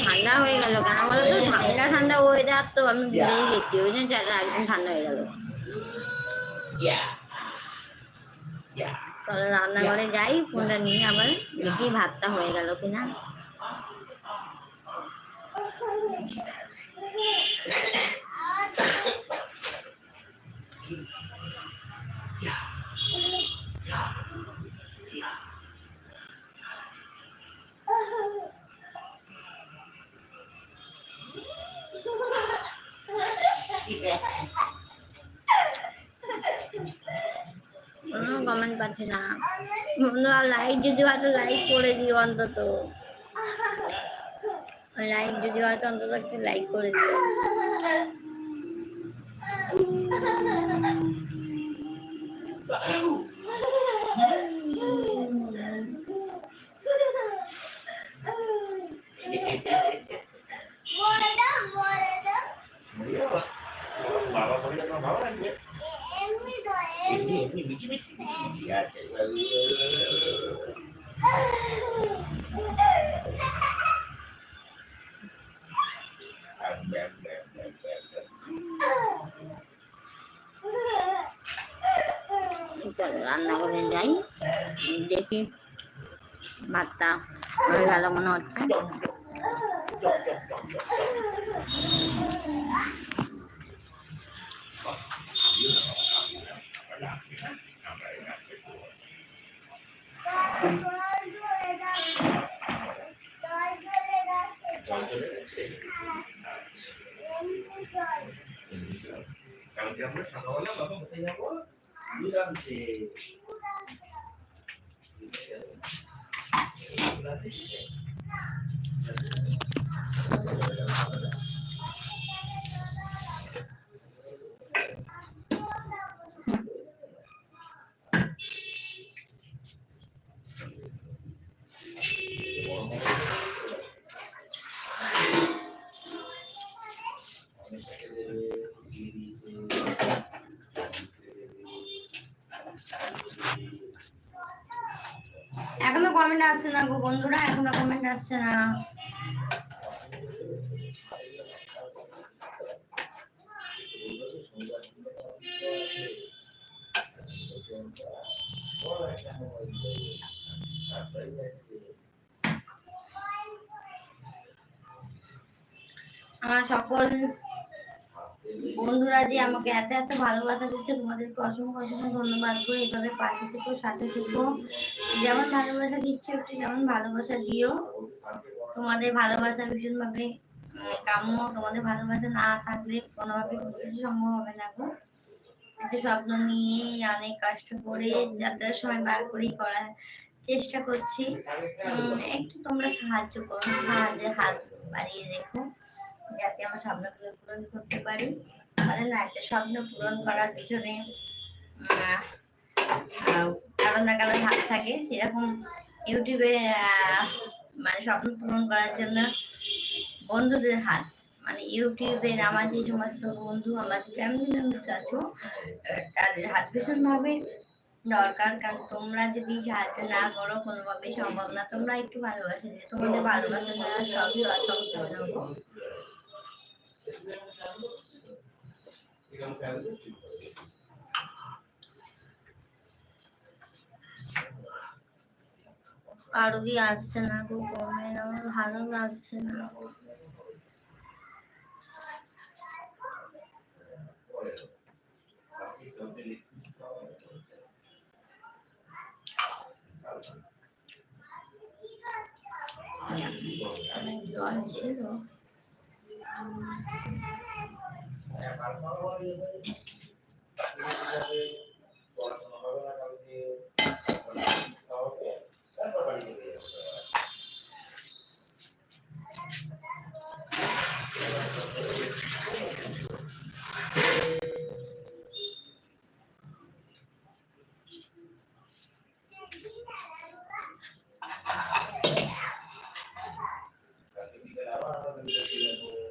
ঠান্ডা হয়ে গেল কেন বলো তো? ঠান্ডা ঠান্ডা ওয়েদার তো আমি ভুলেই গেছি, ওই জন্য একদম ঠান্ডা হয়ে গেল। চলো রান্নাঘরে যাই, ফোনটা নিয়ে আবার দেখি ভাতটা হয়ে গেল কিনা। কোনো কমেন্ট পাচ্ছি না বন্ধুরা, লাইক যদি হয়তো লাইক করে দিও, অন্তত লাইক যদি হয়তো অন্তত একটু লাইক করে দিও। রান্না করে যাই, দেখি ভাতটা হয়ে গেল মনে হচ্ছে। কালকে আমরা সকালবেলা বাবা কোথায় যাবো? দুধ আনতে। এখনো কমেন্ট আসছে না গো বন্ধুরা, এখনো কমেন্ট আসছে না। আমার সকল বন্ধুরা যে আমাকে এত এত ভালোবাসা দিচ্ছে, তোমাদেরকে অসংখ্য অসংখ্য ধন্যবাদ করে। এইভাবে পাশে থেকো, সাথে থেকো, যেমন ভালোবাসা দিচ্ছ একটু যেমন ভালোবাসা দিও। তোমাদের ভালোবাসা ভীষণভাবে কাম্য, তোমাদের ভালোবাসা না থাকলে কোনোভাবে কোনো কিছু সম্ভব হবে না গো। একটু স্বপ্ন নিয়ে অনেক কষ্ট করে যাত্রার সময় বার করেই করার চেষ্টা করছি। একটু তোমরা সাহায্য করো, সাহায্যের হাত বাড়িয়ে রেখো, যাতে আমার স্বপ্নগুলো পূরণ করতে পারি। মানে না, একটা স্বপ্ন পূরণ করার পিছনে কারো না কারো হাত থাকে, সেরকম ইউটিউবে মানে স্বপ্ন পূরণ করার জন্য বন্ধুদের হাত, মানে ইউটিউবের আমার যে সমস্ত বন্ধু, আমার ফ্যামিলি মেম্বার্স আছো, তাদের হাত ভীষণভাবে দরকার। কারণ তোমরা যদি সাহায্য না করো কোনোভাবেই সম্ভব না। তোমরা একটু ভালোবাসা দিও, তোমাদের ভালোবাসা ছাড়া সবই অসম্পূর্ণ। আরো কি আসছে না গো কমেন্ট, আমার ভালো লাগছে না। অনেক জল ছিল।